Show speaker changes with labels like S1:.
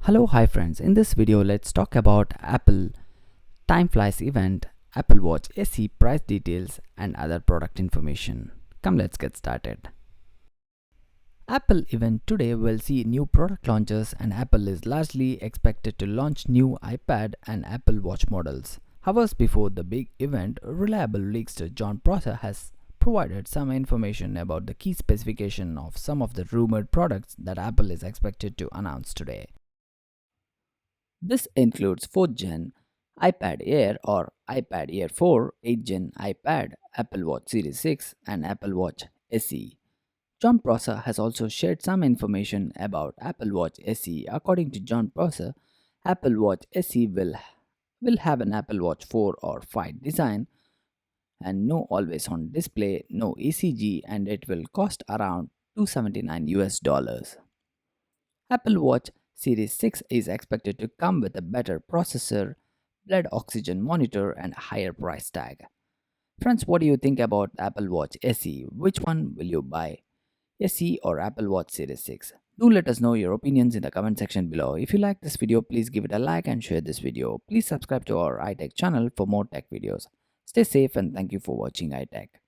S1: Hello, hi friends. In this video, let's talk about Apple Time Flies event, Apple Watch SE price details and other product information. Come, let's get started. Apple event today will see new product launches and Apple is largely expected to launch new iPad and Apple Watch models. Hours before the big event, reliable leakster John Prosser has provided some information about the key specification of some of the rumored products that Apple is expected to announce today. This includes 4th Gen iPad Air or iPad Air 4, 8th Gen iPad, Apple Watch Series 6, and Apple Watch SE. John Prosser has also shared some information about Apple Watch SE. According to John Prosser, Apple Watch SE will have an Apple Watch 4 or 5 design and no always on display, no ECG, and it will cost around 279 US dollars. Apple Watch Series 6 is expected to come with a better processor, blood oxygen monitor, and a higher price tag. Friends, what do you think about Apple Watch SE? Which one will you buy? SE or Apple Watch Series 6? Do let us know your opinions in the comment section below. If you like this video, please give it a like and share this video. Please subscribe to our iTech channel for more tech videos. Stay safe and thank you for watching iTech.